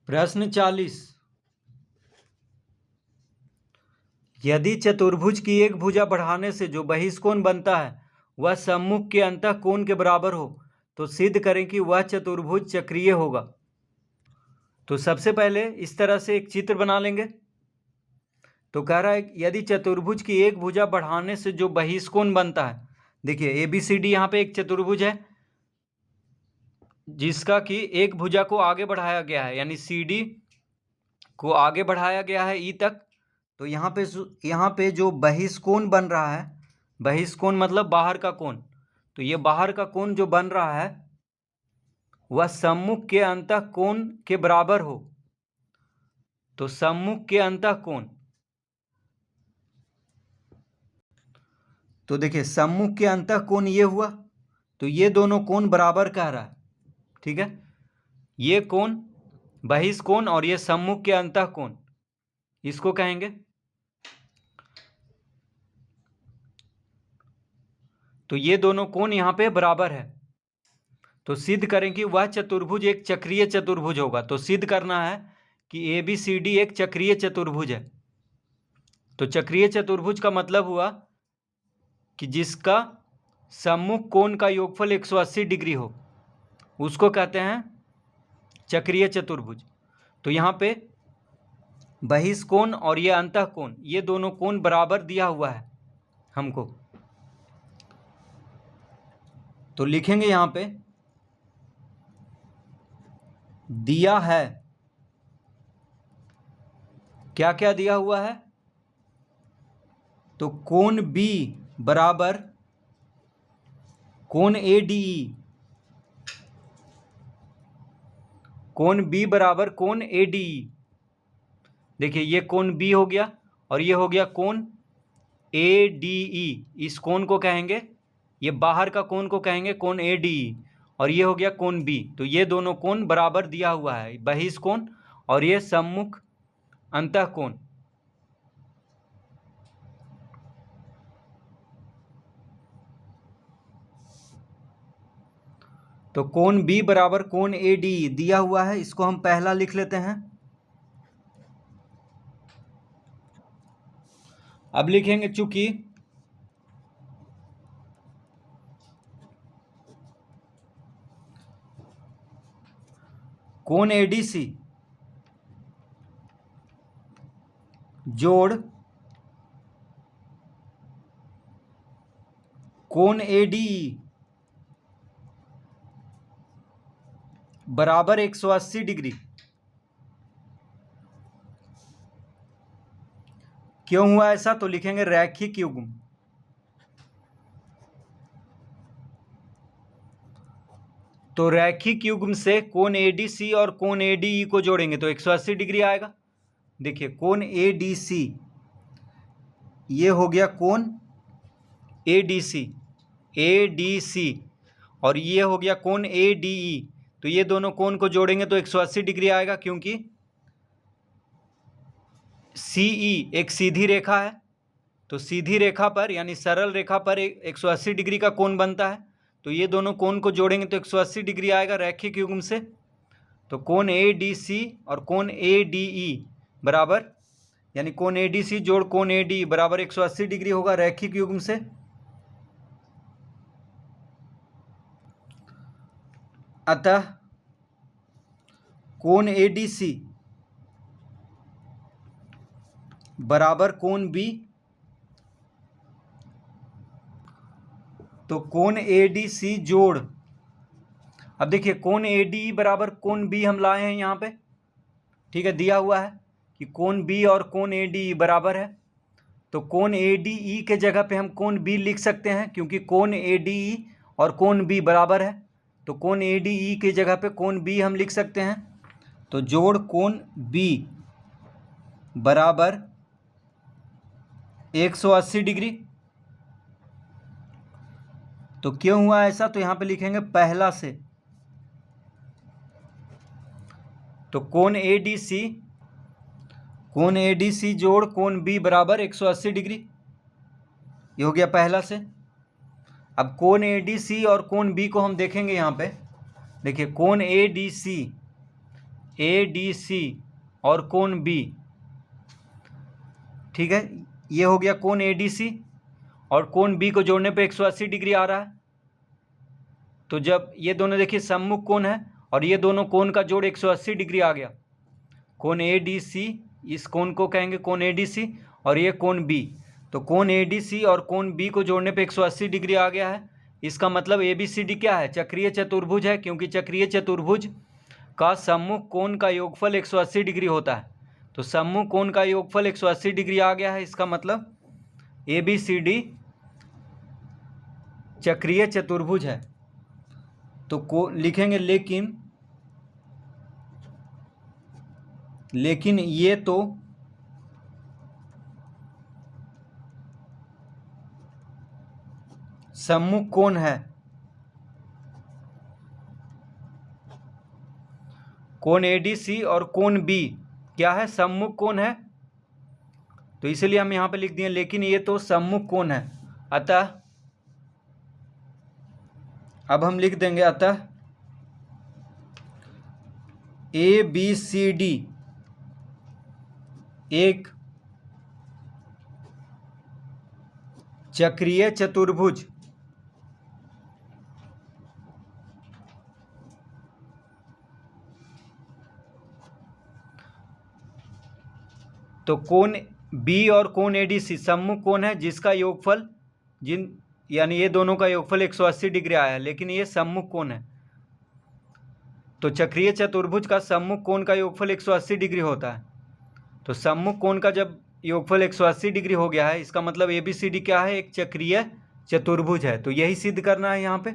प्रश्न 40। यदि चतुर्भुज की एक भुजा बढ़ाने से जो बहिष्कोण बनता है वह सम्मुख के अंतःकोण के बराबर हो तो सिद्ध करें कि वह चतुर्भुज चक्रीय होगा। तो सबसे पहले इस तरह से एक चित्र बना लेंगे। तो कह रहा है यदि चतुर्भुज की एक भुजा बढ़ाने से जो बहिष्कोण बनता है, देखिए ABCD यहाँ पे एक चतुर्भुज है जिसका कि एक भुजा को आगे बढ़ाया गया है, यानी CD को आगे बढ़ाया गया है E तक। तो यहाँ पे जो बहिष्कोण बन रहा है, बहिष्कोण मतलब बाहर का कोण, तो ये बाहर का कोण जो बन रहा है वह सम्मुख के अंतःकोण के बराबर हो। तो सम्मुख के अंतःकोण, तो देखिए सम्मुख के अंतःकोण ये हुआ, तो ये दोनों कोण बराबर कह रहा है, ठीक है। ये कोण बहिष्कोण और ये सम्मुख के अंतःकोण, इसको कहेंगे। तो ये दोनों कोण यहाँ पे बराबर है, तो सिद्ध करें कि वह चतुर्भुज एक चक्रीय चतुर्भुज होगा। तो सिद्ध करना है कि ABCD एक चक्रीय चतुर्भुज है। तो चक्रीय चतुर्भुज का मतलब हुआ कि जिसका सम्मुख कोण का योगफल 180 डिग्री हो, उसको कहते हैं चक्रीय चतुर्भुज। तो यहाँ पे बहिष्कोण और ये अंतःकोण, ये दोनों कोण बराबर दिया हुआ है हमको। तो लिखेंगे यहाँ पे दिया है, क्या क्या दिया हुआ है, तो कोण B बराबर कोण ADE, कोण B बराबर कोण ADE। देखिए ये कोण B हो गया और ये हो गया कोण ADE, इस कोण को कहेंगे, ये बाहर का कोण को कहेंगे कोण ADE, और ये हो गया कोण B। तो ये दोनों कोण बराबर दिया हुआ है, बहिष्कोण और ये सम्मुख अंतःकोण। तो कोण B बराबर कोण ADE दिया हुआ है, इसको हम पहला लिख लेते हैं। अब लिखेंगे चूंकि कोण ADC जोड़ कोण ADE बराबर 180 डिग्री। क्यों हुआ ऐसा, तो लिखेंगे रैखिक युग्म। तो रैखिक युग्म से कोण ADC और कोण ADE को जोड़ेंगे तो 180 डिग्री आएगा। देखिए कोण ADC, ये हो गया कोण ADC और ये हो गया कोण ADE। तो ये दोनों कोण को जोड़ेंगे तो 180 डिग्री आएगा, क्योंकि CE एक सीधी रेखा है, तो सीधी रेखा पर यानी सरल रेखा पर 180 डिग्री का कोण बनता है। तो ये दोनों कोण को जोड़ेंगे तो 180 डिग्री आएगा रैखिक युग्म से। तो कोण ADC और कोण ADE बराबर, यानी कोण ADC जोड़ कोण ADE बराबर 180 डिग्री होगा रैखिक युग्म से। अतः कोण ADC बराबर कोण B, तो कोण ADC जोड़, अब देखिए कोण ADE बराबर कोण B हम लाए हैं यहाँ पे, ठीक है, दिया हुआ है कि कोण B और कोण ADE बराबर है। तो कोण ADE के जगह पे हम कोण B लिख सकते हैं, क्योंकि कोण ADE और कोण B बराबर है। तो कोण ADE के जगह पे कोण B हम लिख सकते हैं। तो जोड़ कोण B बराबर 180 डिग्री। तो क्यों हुआ ऐसा, तो यहाँ पे लिखेंगे पहला से। तो कोण ADC जोड़ कोण B बराबर 180 डिग्री, ये हो गया पहला से। अब कोण ADC और कोण B को हम देखेंगे यहाँ पे। देखिए कोण ADC ADC और कोण B, ठीक है, ये हो गया कोण ADC और कोण B को जोड़ने पे 180 डिग्री आ रहा है। तो जब ये दोनों देखिए सम्मुख कोण है और ये दोनों कोण का जोड़ 180 डिग्री आ गया, कोण ADC, इस कोण को कहेंगे कोण ADC और ये कोण B, तो कोण ADC और कोण B को जोड़ने पे 180 डिग्री आ गया है। इसका मतलब ABCD क्या है, चक्रीय चतुर्भुज है, क्योंकि चक्रीय चतुर्भुज का सम्मुख कोण का योगफल 180 डिग्री होता है। तो सम्मुख कोण का योगफल 180 डिग्री आ गया है, इसका मतलब ABCD चक्रीय चतुर्भुज है। तो लिखेंगे लेकिन ये तो सम्मुख कोण है, कोण ADC और कोण B क्या है, सम्मुख कोण है, तो इसलिए हम यहाँ पे लिख दिए लेकिन ये तो सम्मुख कोण है। अतः अब हम लिख देंगे अतः ABCD एक चक्रीय चतुर्भुज। तो कोण B और कोण ADC सम्मुख कोण है जिसका योगफल यानी ये दोनों का योगफल 180 डिग्री आया है, लेकिन ये सम्मुख कोण है। तो चक्रीय चतुर्भुज का सम्मुख कोण का योगफल 180 डिग्री होता है। तो सम्मुख कोण का जब योगफल 180 डिग्री हो गया है, इसका मतलब ABCD क्या है, एक चक्रीय चतुर्भुज है। तो यही सिद्ध करना है यहाँ पे।